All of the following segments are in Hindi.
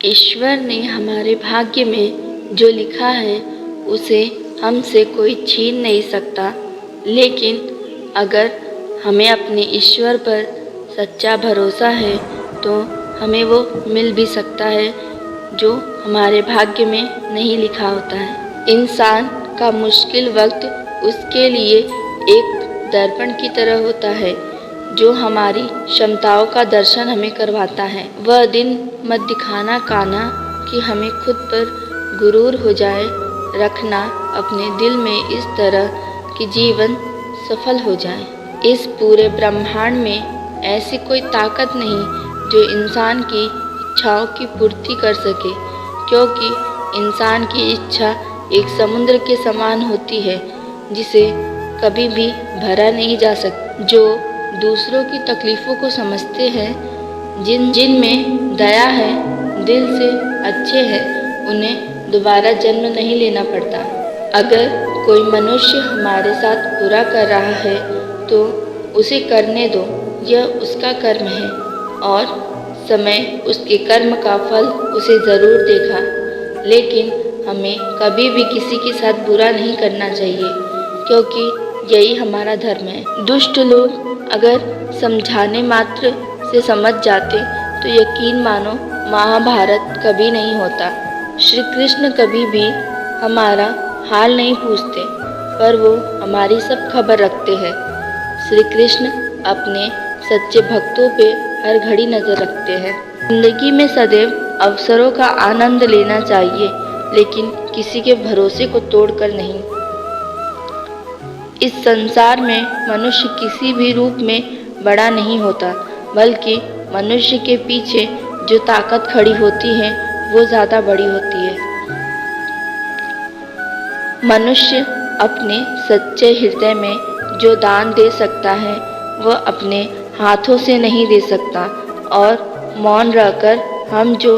ईश्वर ने हमारे भाग्य में जो लिखा है उसे हमसे कोई छीन नहीं सकता, लेकिन अगर हमें अपने ईश्वर पर सच्चा भरोसा है तो हमें वो मिल भी सकता है जो हमारे भाग्य में नहीं लिखा होता है। इंसान का मुश्किल वक्त उसके लिए एक दर्पण की तरह होता है जो हमारी क्षमताओं का दर्शन हमें करवाता है। वह दिन मत दिखाना काना कि हमें खुद पर गुरूर हो जाए, रखना अपने दिल में इस तरह कि जीवन सफल हो जाए। इस पूरे ब्रह्मांड में ऐसी कोई ताकत नहीं जो इंसान की इच्छाओं की पूर्ति कर सके, क्योंकि इंसान की इच्छा एक समुद्र के समान होती है जिसे कभी भी भरा नहीं जा सकता। जो दूसरों की तकलीफ़ों को समझते हैं, जिनमें दया है, दिल से अच्छे हैं, उन्हें दोबारा जन्म नहीं लेना पड़ता। अगर कोई मनुष्य हमारे साथ बुरा कर रहा है तो उसे करने दो, यह उसका कर्म है और समय उसके कर्म का फल उसे ज़रूर देगा। लेकिन हमें कभी भी किसी के साथ बुरा नहीं करना चाहिए, क्योंकि यही हमारा धर्म है। दुष्ट लोग अगर समझाने मात्र से समझ जाते तो यकीन मानो महाभारत कभी नहीं होता। श्री कृष्ण कभी भी हमारा हाल नहीं पूछते, पर वो हमारी सब खबर रखते हैं। श्री कृष्ण अपने सच्चे भक्तों पे हर घड़ी नज़र रखते हैं। जिंदगी में सदैव अवसरों का आनंद लेना चाहिए, लेकिन किसी के भरोसे को तोड़कर नहीं। इस संसार में मनुष्य किसी भी रूप में बड़ा नहीं होता, बल्कि मनुष्य के पीछे जो ताकत खड़ी होती है वो ज़्यादा बड़ी होती है। मनुष्य अपने सच्चे हृदय में जो दान दे सकता है वह अपने हाथों से नहीं दे सकता, और मौन रहकर हम जो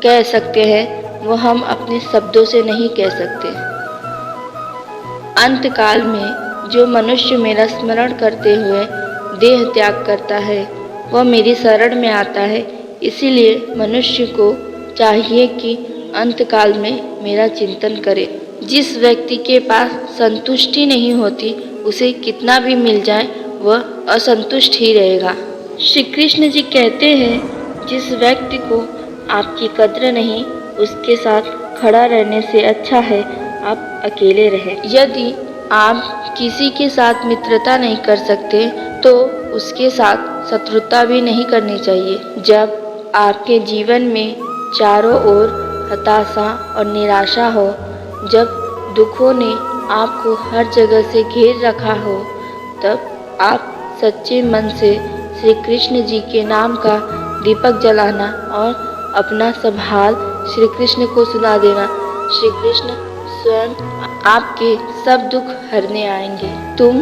कह सकते हैं वो हम अपने शब्दों से नहीं कह सकते। अंतकाल में जो मनुष्य मेरा स्मरण करते हुए देह त्याग करता है वह मेरी शरण में आता है। इसीलिए मनुष्य को चाहिए कि अंतकाल में मेरा चिंतन करे। जिस व्यक्ति के पास संतुष्टि नहीं होती उसे कितना भी मिल जाए वह असंतुष्ट ही रहेगा। श्री कृष्ण जी कहते हैं, जिस व्यक्ति को आपकी कद्र नहीं उसके साथ खड़ा रहने से अच्छा है आप अकेले रहें। यदि आप किसी के साथ मित्रता नहीं कर सकते तो उसके साथ शत्रुता भी नहीं करनी चाहिए। जब आपके जीवन में चारों ओर हताशा और निराशा हो, जब दुखों ने आपको हर जगह से घेर रखा हो, तब आप सच्चे मन से श्री कृष्ण जी के नाम का दीपक जलाना और अपना सब हाल श्री कृष्ण को सुना देना। श्री कृष्ण स्वयं आपके सब दुख हरने आएंगे। तुम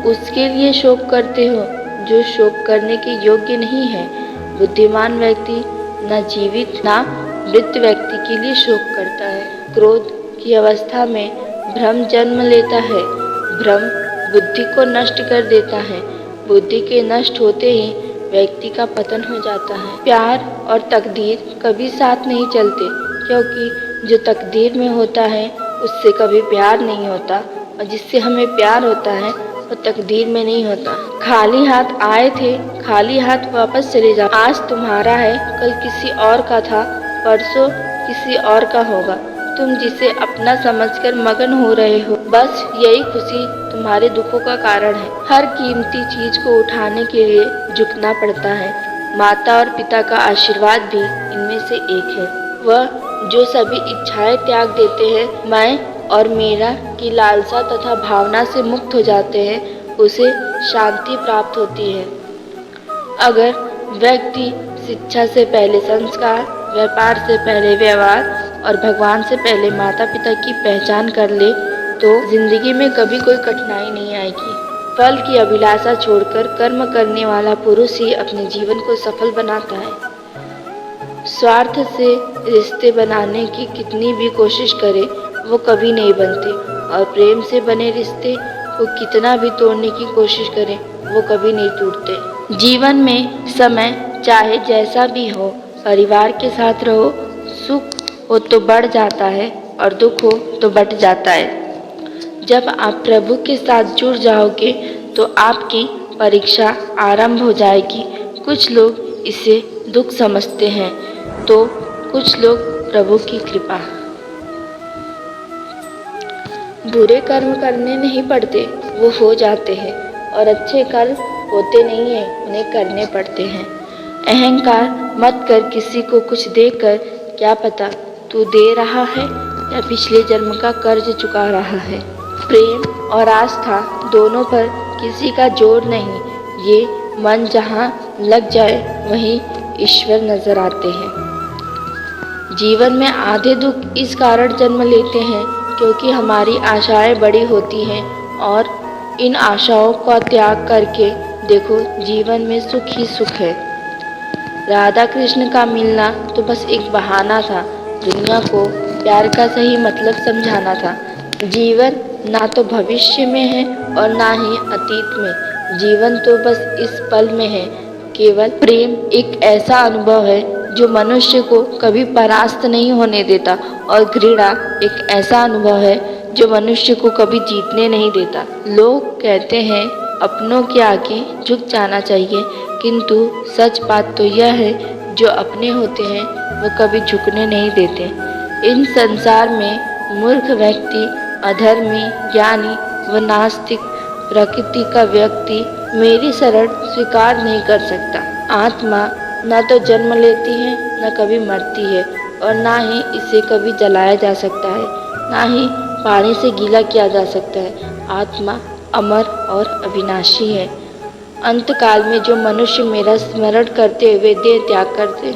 उसके लिए शोक करते हो जो शोक करने के योग्य नहीं है। बुद्धिमान व्यक्ति न जीवित न मृत व्यक्ति के लिए शोक करता है। क्रोध की अवस्था में भ्रम जन्म लेता है। भ्रम बुद्धि को नष्ट कर देता है। बुद्धि के नष्ट होते ही व्यक्ति का पतन हो जाता है। प्यार और तकदीर कभी साथ नहीं चलते, क्योंकि जो तकदीर में होता है उससे कभी प्यार नहीं होता, और जिससे हमें प्यार होता है वो तकदीर में नहीं होता। खाली हाथ आए थे, खाली हाथ वापस चले जाओ। आज तुम्हारा है, कल किसी और का था, परसों किसी और का होगा। तुम जिसे अपना समझकर मगन हो रहे हो, बस यही खुशी तुम्हारे दुखों का कारण है। हर कीमती चीज को उठाने के लिए झुकना पड़ता है। माता और पिता का आशीर्वाद भी इनमें से एक है। वह जो सभी इच्छाएं त्याग देते हैं, मैं और मेरा की लालसा तथा भावना से मुक्त हो जाते हैं, उसे शांति प्राप्त होती है। अगर व्यक्ति शिक्षा से पहले संस्कार, व्यापार से पहले व्यवहार और भगवान से पहले माता पिता की पहचान कर ले तो जिंदगी में कभी कोई कठिनाई नहीं आएगी। फल की अभिलाषा छोड़कर कर्म करने वाला पुरुष ही अपने जीवन को सफल बनाता है। स्वार्थ से रिश्ते बनाने की कितनी भी कोशिश करे वो कभी नहीं बनते, और प्रेम से बने रिश्ते को कितना भी तोड़ने की कोशिश करें वो कभी नहीं टूटते। जीवन में समय चाहे जैसा भी हो, परिवार के साथ रहो, सुख हो तो बढ़ जाता है और दुख हो तो बढ़ जाता है। जब आप प्रभु के साथ जुड़ जाओगे तो आपकी परीक्षा आरंभ हो जाएगी। कुछ लोग इसे दुख समझते हैं तो कुछ लोग प्रभु की कृपा। बुरे कर्म करने नहीं पड़ते, वो हो जाते हैं, और अच्छे कर्म होते नहीं हैं, उन्हें करने पड़ते हैं। अहंकार मत कर किसी को कुछ देकर, क्या पता तू दे रहा है या पिछले जन्म का कर्ज चुका रहा है। प्रेम और आस्था दोनों पर किसी का जोर नहीं, ये मन जहाँ लग जाए वहीं ईश्वर नजर आते हैं। जीवन में आधे दुख इस कारण जन्म लेते हैं क्योंकि हमारी आशाएं बड़ी होती हैं और इन आशाओं का त्याग करके देखो जीवन में सुख ही सुख है। राधा कृष्ण का मिलना तो बस एक बहाना था, दुनिया को प्यार का सही मतलब समझाना था। जीवन ना तो भविष्य में है और ना ही अतीत में, जीवन तो बस इस पल में है। केवल प्रेम एक ऐसा अनुभव है जो मनुष्य को कभी परास्त नहीं होने देता, और घृणा एक ऐसा अनुभव है जो मनुष्य को कभी जीतने नहीं देता। लोग कहते हैं अपनों के आगे झुक जाना चाहिए, किंतु सच बात तो यह है जो अपने होते हैं वो कभी झुकने नहीं देते। इन संसार में मूर्ख व्यक्ति, अधर्मी, ज्ञानी व नास्तिक प्रकृति का व्यक्ति मेरी शरण स्वीकार नहीं कर सकता। आत्मा न तो जन्म लेती है, न कभी मरती है, और ना ही इसे कभी जलाया जा सकता है, ना ही पानी से गीला किया जा सकता है। आत्मा अमर और अविनाशी है। अंतकाल में जो मनुष्य मेरा स्मरण करते हुए देह त्याग करते